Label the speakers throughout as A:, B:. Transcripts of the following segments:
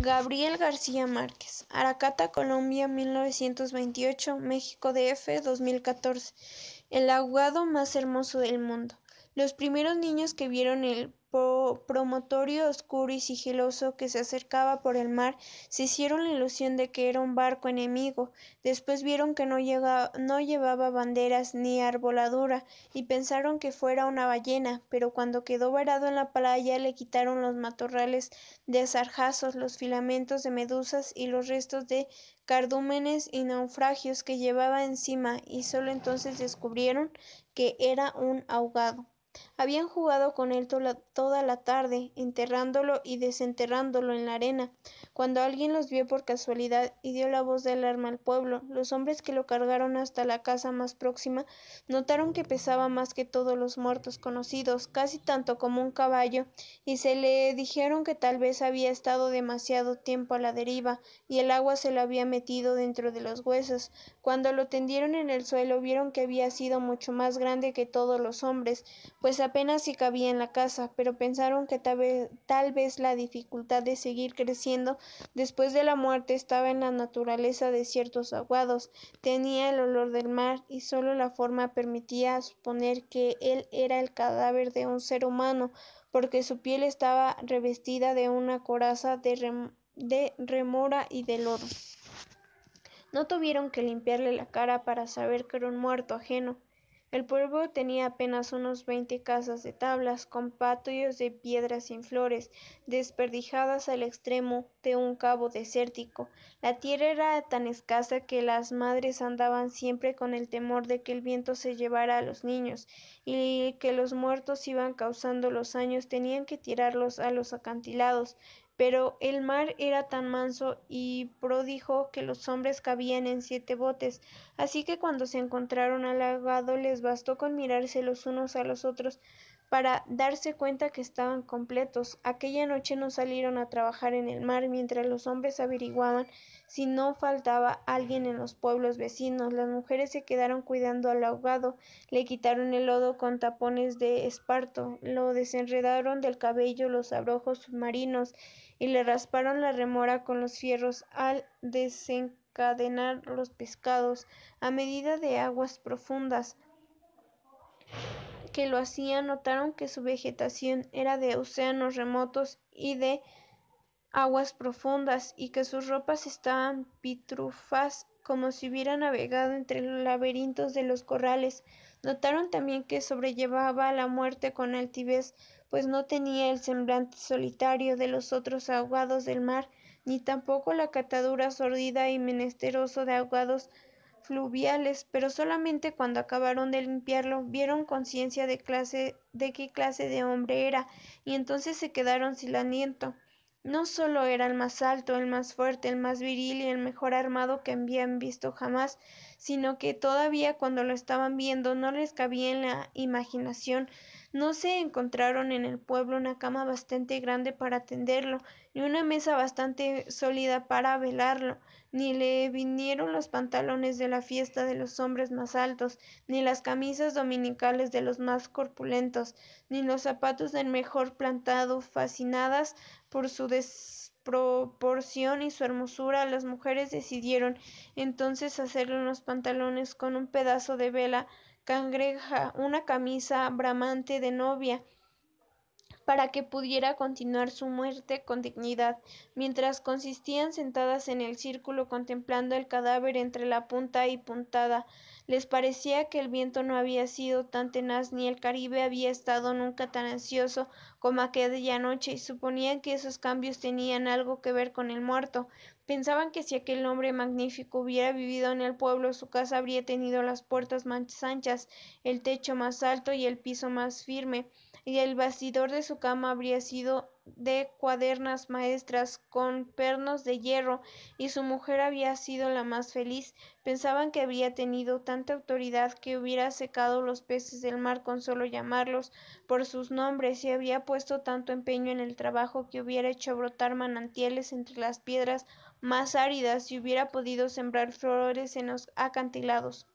A: Gabriel García Márquez, Aracata, Colombia, 1928, México DF, 2014. El ahogado más hermoso del mundo. Los primeros niños que vieron el promontorio oscuro y sigiloso que se acercaba por el mar se hicieron la ilusión de que era un barco enemigo. Después vieron que no llevaba banderas ni arboladura y pensaron que fuera una ballena, pero cuando quedó varado en la playa le quitaron los matorrales de sargazos, los filamentos de medusas y los restos de cardúmenes y naufragios que llevaba encima, y solo entonces descubrieron que era un ahogado. Habían jugado con él toda la tarde, enterrándolo y desenterrándolo en la arena, cuando alguien los vio por casualidad y dio la voz de alarma al pueblo. Los hombres que lo cargaron hasta la casa más próxima notaron que pesaba más que todos los muertos conocidos, casi tanto como un caballo, y se le dijeron que tal vez había estado demasiado tiempo a la deriva y el agua se lo había metido dentro de los huesos. Cuando lo tendieron en el suelo vieron que había sido mucho más grande que todos los hombres, pues apenas si cabía en la casa, pero pensaron que tal vez la dificultad de seguir creciendo después de la muerte estaba en la naturaleza de ciertos aguados. Tenía el olor del mar y solo la forma permitía suponer que él era el cadáver de un ser humano, porque su piel estaba revestida de una coraza de rémora y de lodo. No tuvieron que limpiarle la cara para saber que era un muerto ajeno. El pueblo tenía apenas unos 20 casas de tablas, con patios de piedras sin flores, desperdigadas al extremo de un cabo desértico. La tierra era tan escasa que las madres andaban siempre con el temor de que el viento se llevara a los niños, y que los muertos iban causando los años tenían que tirarlos a los acantilados. Pero el mar era tan manso y pródigo que los hombres cabían en 7 botes, así que cuando se encontraron al ahogado les bastó con mirarse los unos a los otros para darse cuenta que estaban completos. Aquella noche no salieron a trabajar en el mar mientras los hombres averiguaban si no faltaba alguien en los pueblos vecinos. Las mujeres se quedaron cuidando al ahogado, le quitaron el lodo con tapones de esparto, lo desenredaron del cabello los abrojos submarinos y le rasparon la rémora con los fierros al desencadenar los pescados. A medida de aguas profundas que lo hacían, notaron que su vegetación era de océanos remotos y de aguas profundas, y que sus ropas estaban pitrufas como si hubiera navegado entre los laberintos de los corrales. Notaron también que sobrellevaba la muerte con altivez, pues no tenía el semblante solitario de los otros ahogados del mar, ni tampoco la catadura sordida y menesteroso de ahogados fluviales, pero solamente cuando acabaron de limpiarlo vieron conciencia de qué clase de hombre era, y entonces se quedaron sin aliento. No solo era el más alto, el más fuerte, el más viril y el mejor armado que habían visto jamás, sino que todavía cuando lo estaban viendo no les cabía en la imaginación. No se encontraron en el pueblo una cama bastante grande para tenderlo, ni una mesa bastante sólida para velarlo, ni le vinieron los pantalones de la fiesta de los hombres más altos, ni las camisas dominicales de los más corpulentos, ni los zapatos del mejor plantado. Fascinadas por su desproporción y su hermosura, las mujeres decidieron entonces hacerle unos pantalones con un pedazo de vela cangreja, una camisa bramante de novia, para que pudiera continuar su muerte con dignidad. Mientras consistían sentadas en el círculo contemplando el cadáver entre la punta y puntada, les parecía que el viento no había sido tan tenaz ni el Caribe había estado nunca tan ansioso como aquella noche, y suponían que esos cambios tenían algo que ver con el muerto. Pensaban que si aquel hombre magnífico hubiera vivido en el pueblo, su casa habría tenido las puertas más anchas, el techo más alto y el piso más firme, y el bastidor de su cama habría sido de cuadernas maestras con pernos de hierro, y su mujer había sido la más feliz. Pensaban que habría tenido tanta autoridad que hubiera secado los peces del mar con solo llamarlos por sus nombres, y había puesto tanto empeño en el trabajo que hubiera hecho brotar manantiales entre las piedras más áridas y hubiera podido sembrar flores en los acantilados.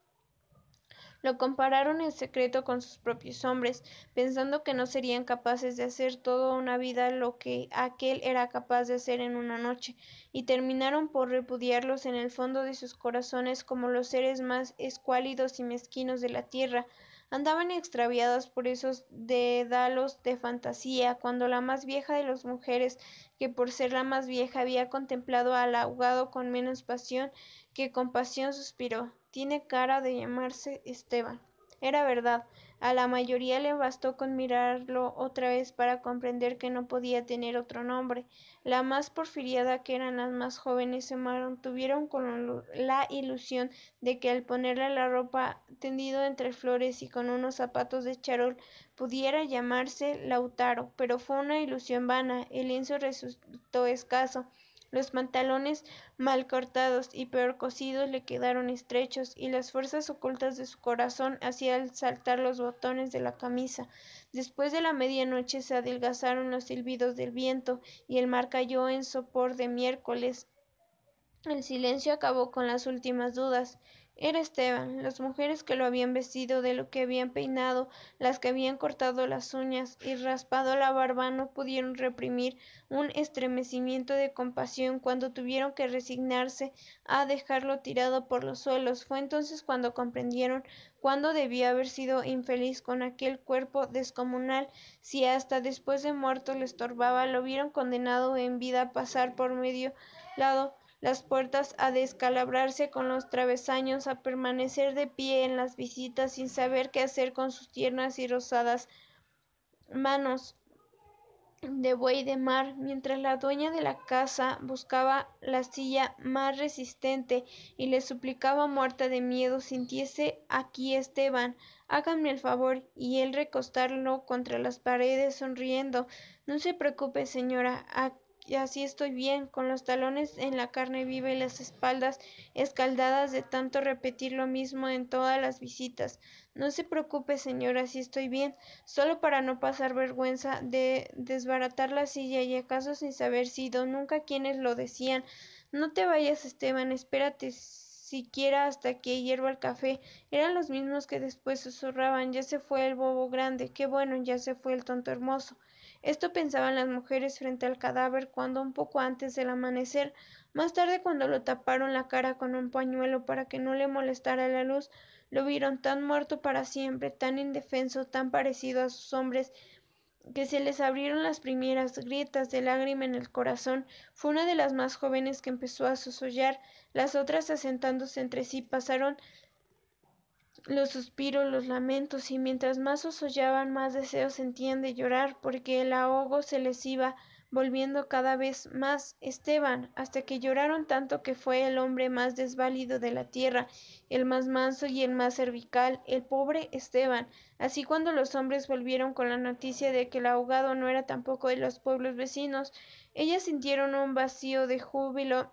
A: Lo compararon en secreto con sus propios hombres, pensando que no serían capaces de hacer toda una vida lo que aquél era capaz de hacer en una noche, y terminaron por repudiarlos en el fondo de sus corazones como los seres más escuálidos y mezquinos de la tierra. Andaban extraviados por esos dédalos de fantasía, cuando la más vieja de las mujeres, que por ser la más vieja había contemplado al ahogado con menos pasión que compasión, suspiró: «Tiene cara de llamarse Esteban». Era verdad. A la mayoría le bastó con mirarlo otra vez para comprender que no podía tener otro nombre. La más porfiada, que eran las más jóvenes, se mantuvieron con la ilusión de que al ponerle la ropa tendido entre flores y con unos zapatos de charol pudiera llamarse Lautaro, pero fue una ilusión vana. El lienzo resultó escaso, los pantalones mal cortados y peor cosidos le quedaron estrechos, y las fuerzas ocultas de su corazón hacían saltar los botones de la camisa. Después de la medianoche se adelgazaron los silbidos del viento, y el mar cayó en sopor de miércoles. El silencio acabó con las últimas dudas. Era Esteban. Las mujeres que lo habían vestido, de lo que habían peinado, las que habían cortado las uñas y raspado la barba, no pudieron reprimir un estremecimiento de compasión cuando tuvieron que resignarse a dejarlo tirado por los suelos. Fue entonces cuando comprendieron cuándo debía haber sido infeliz con aquel cuerpo descomunal. Si hasta después de muerto le estorbaba, lo vieron condenado en vida a pasar por medio lado las puertas, a descalabrarse con los travesaños, a permanecer de pie en las visitas sin saber qué hacer con sus tiernas y rosadas manos de buey de mar, mientras la dueña de la casa buscaba la silla más resistente y le suplicaba muerta de miedo: «Sintiese aquí, Esteban, háganme el favor», y él recostarlo contra las paredes sonriendo: «No se preocupe, señora, así estoy bien», con los talones en la carne viva y las espaldas escaldadas de tanto repetir lo mismo en todas las visitas. «No se preocupe, señora, así estoy bien», solo para no pasar vergüenza de desbaratar la silla, y acaso sin saber sido nunca quienes lo decían: «No te vayas, Esteban, espérate siquiera hasta que hierva el café». Eran los mismos que después susurraban: «Ya se fue el bobo grande, qué bueno, ya se fue el tonto hermoso». Esto pensaban las mujeres frente al cadáver cuando, un poco antes del amanecer, más tarde, cuando lo taparon la cara con un pañuelo para que no le molestara la luz, lo vieron tan muerto para siempre, tan indefenso, tan parecido a sus hombres, que se les abrieron las primeras grietas de lágrima en el corazón. Fue una de las más jóvenes que empezó a sollozar. Las otras, asentándose entre sí, pasaron los suspiros, los lamentos, y mientras más sollaban, más deseos sentían de llorar, porque el ahogo se les iba volviendo cada vez más Esteban, hasta que lloraron tanto que fue el hombre más desválido de la tierra, el más manso y el más cervical, el pobre Esteban. Así, cuando los hombres volvieron con la noticia de que el ahogado no era tampoco de los pueblos vecinos, ellas sintieron un vacío de júbilo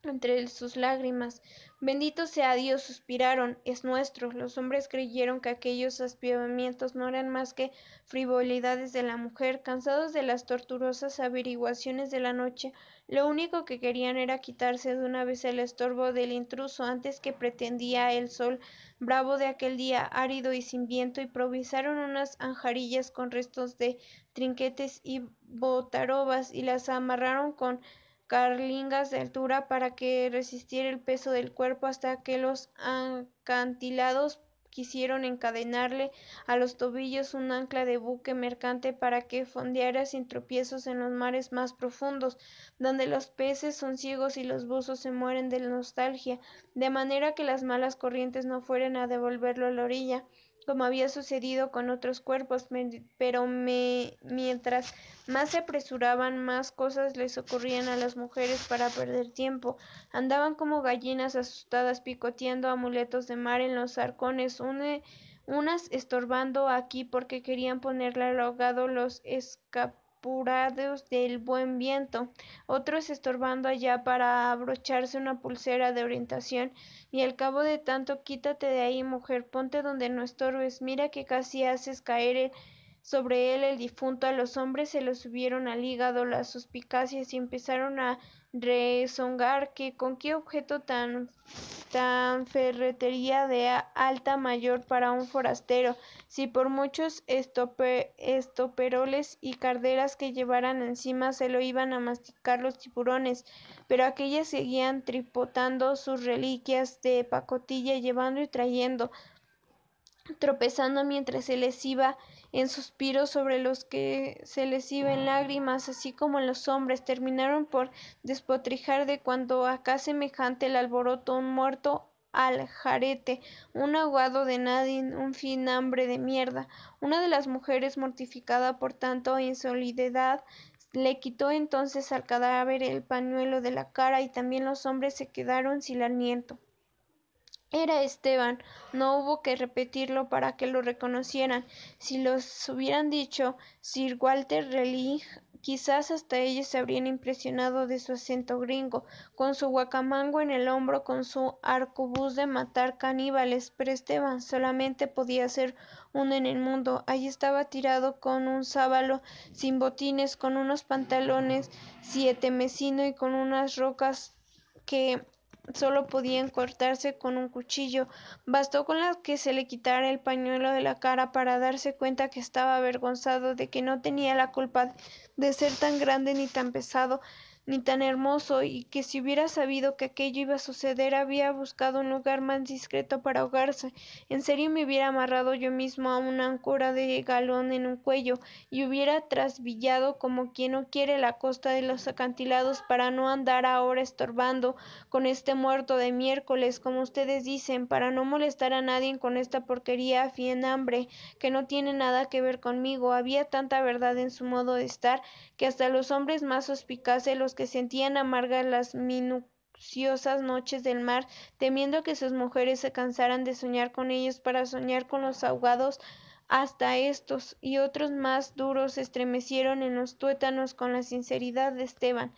A: entre sus lágrimas. «Bendito sea Dios», suspiraron, «es nuestro». Los hombres creyeron que aquellos aspavientos no eran más que frivolidades de la mujer. Cansados de las tortuosas averiguaciones de la noche, lo único que querían era quitarse de una vez el estorbo del intruso antes que pretendía el sol bravo de aquel día árido y sin viento. Improvisaron unas anjarillas con restos de trinquetes y botarobas, y las amarraron con carlingas de altura para que resistiera el peso del cuerpo, hasta que los acantilados quisieron encadenarle a los tobillos un ancla de buque mercante para que fondeara sin tropiezos en los mares más profundos, donde los peces son ciegos y los buzos se mueren de nostalgia, de manera que las malas corrientes no fueran a devolverlo a la orilla, como había sucedido con otros cuerpos. Pero mientras más se apresuraban, más cosas les ocurrían a las mujeres para perder tiempo. Andaban como gallinas asustadas picoteando amuletos de mar en los arcones, unas estorbando aquí porque querían ponerle al ahogado los escapulados del buen viento, otros estorbando allá para abrocharse una pulsera de orientación, y al cabo de tanto: «Quítate de ahí, mujer, ponte donde no estorbes, mira que casi haces caer el sobre él el difunto. A los hombres se los subieron al hígado las suspicacias y empezaron a rezongar que con qué objeto tan ferretería de alta mayor para un forastero, si por muchos estoperoles y carderas que llevaran encima se lo iban a masticar los tiburones, pero aquellas seguían tripotando sus reliquias de pacotilla, llevando y trayendo, tropezando mientras se les iba en suspiros sobre los que se les iba en lágrimas, así como los hombres terminaron por despotricar de cuando acá semejante el alboroto, un muerto al jarete, un aguado de nadie, un finambre de mierda. Una de las mujeres, mortificada por tanto insolidez, le quitó entonces al cadáver el pañuelo de la cara, y también los hombres se quedaron sin aliento. Era Esteban, no hubo que repetirlo para que lo reconocieran. Si los hubieran dicho Sir Walter Raleigh, quizás hasta ellos se habrían impresionado de su acento gringo, con su guacamango en el hombro, con su arcabuz de matar caníbales, pero Esteban solamente podía ser uno en el mundo. Allí estaba tirado con un sábalo, sin botines, con unos pantalones sietemesino y con unas rocas que solo podían cortarse con un cuchillo. Bastó con que se le quitara el pañuelo de la cara para darse cuenta que estaba avergonzado, de que no tenía la culpa de ser tan grande ni tan pesado ni tan hermoso, y que si hubiera sabido que aquello iba a suceder había buscado un lugar más discreto para ahogarse. En serio me hubiera amarrado yo mismo a una áncora de galón en un cuello y hubiera trasvillado como quien no quiere la costa de los acantilados para no andar ahora estorbando con este muerto de miércoles, como ustedes dicen, para no molestar a nadie con esta porquería fienambre que no tiene nada que ver conmigo. Había tanta verdad en su modo de estar que hasta los hombres más suspicaces, los que sentían amargas las minuciosas noches del mar, temiendo que sus mujeres se cansaran de soñar con ellos para soñar con los ahogados, hasta estos y otros más duros se estremecieron en los tuétanos con la sinceridad de Esteban.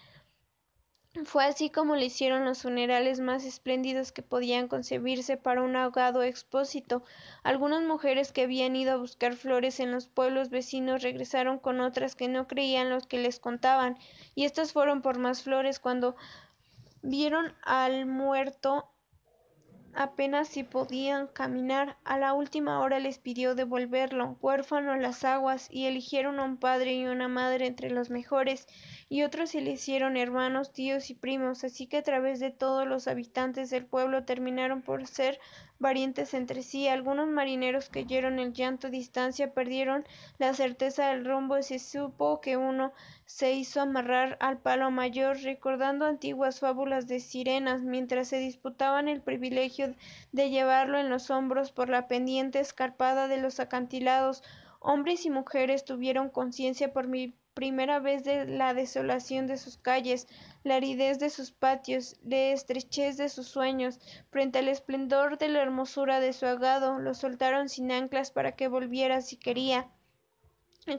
A: Fue así como le hicieron los funerales más espléndidos que podían concebirse para un ahogado expósito. Algunas mujeres que habían ido a buscar flores en los pueblos vecinos regresaron con otras que no creían lo que les contaban, y éstas fueron por más flores. Cuando vieron al muerto apenas si podían caminar, a la última hora les pidió devolverlo, huérfano a las aguas, y eligieron a un padre y una madre entre los mejores, y otros se le hicieron hermanos, tíos y primos, así que a través de todos los habitantes del pueblo terminaron por ser parientes entre sí. Algunos marineros que oyeron el llanto a distancia perdieron la certeza del rumbo, y se supo que uno se hizo amarrar al palo mayor, recordando antiguas fábulas de sirenas, mientras se disputaban el privilegio de llevarlo en los hombros por la pendiente escarpada de los acantilados. Hombres y mujeres tuvieron conciencia por primera vez de la desolación de sus calles, la aridez de sus patios, la estrechez de sus sueños. Frente al esplendor de la hermosura de su ahogado, lo soltaron sin anclas para que volviera si quería,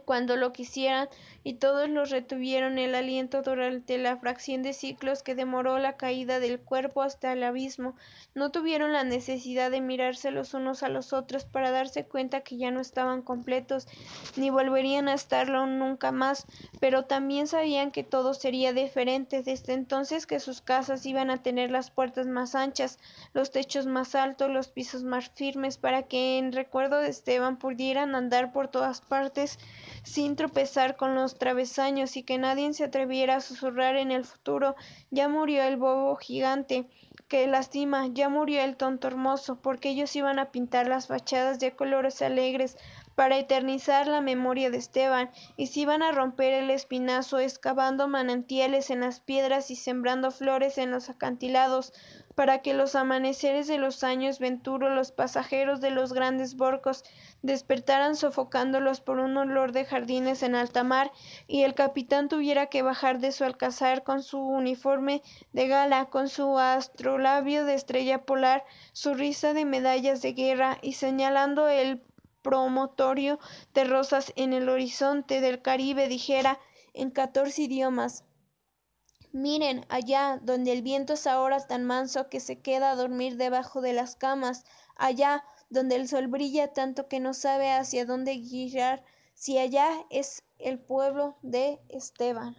A: cuando lo quisieran, y todos los retuvieron el aliento durante la fracción de siglos que demoró la caída del cuerpo hasta el abismo. No tuvieron la necesidad de mirarse los unos a los otros para darse cuenta que ya no estaban completos, ni volverían a estarlo nunca más, pero también sabían que todo sería diferente desde entonces, que sus casas iban a tener las puertas más anchas, los techos más altos, los pisos más firmes, para que en recuerdo de Esteban pudieran andar por todas partes sin tropezar con los travesaños, y que nadie se atreviera a susurrar en el futuro: ya murió el bobo gigante que lastima, ya murió el tonto hermoso, porque ellos iban a pintar las fachadas de colores alegres para eternizar la memoria de Esteban, y se iban a romper el espinazo excavando manantiales en las piedras y sembrando flores en los acantilados, para que los amaneceres de los años venturos, los pasajeros de los grandes barcos, despertaran sofocándolos por un olor de jardines en alta mar, y el capitán tuviera que bajar de su alcázar con su uniforme de gala, con su astrolabio de estrella polar, su risa de medallas de guerra, y señalando el promontorio de rosas en el horizonte del Caribe, dijera en 14 idiomas: miren allá, donde el viento es ahora tan manso que se queda a dormir debajo de las camas, allá donde el sol brilla tanto que no sabe hacia dónde girar, si allá es el pueblo de Esteban.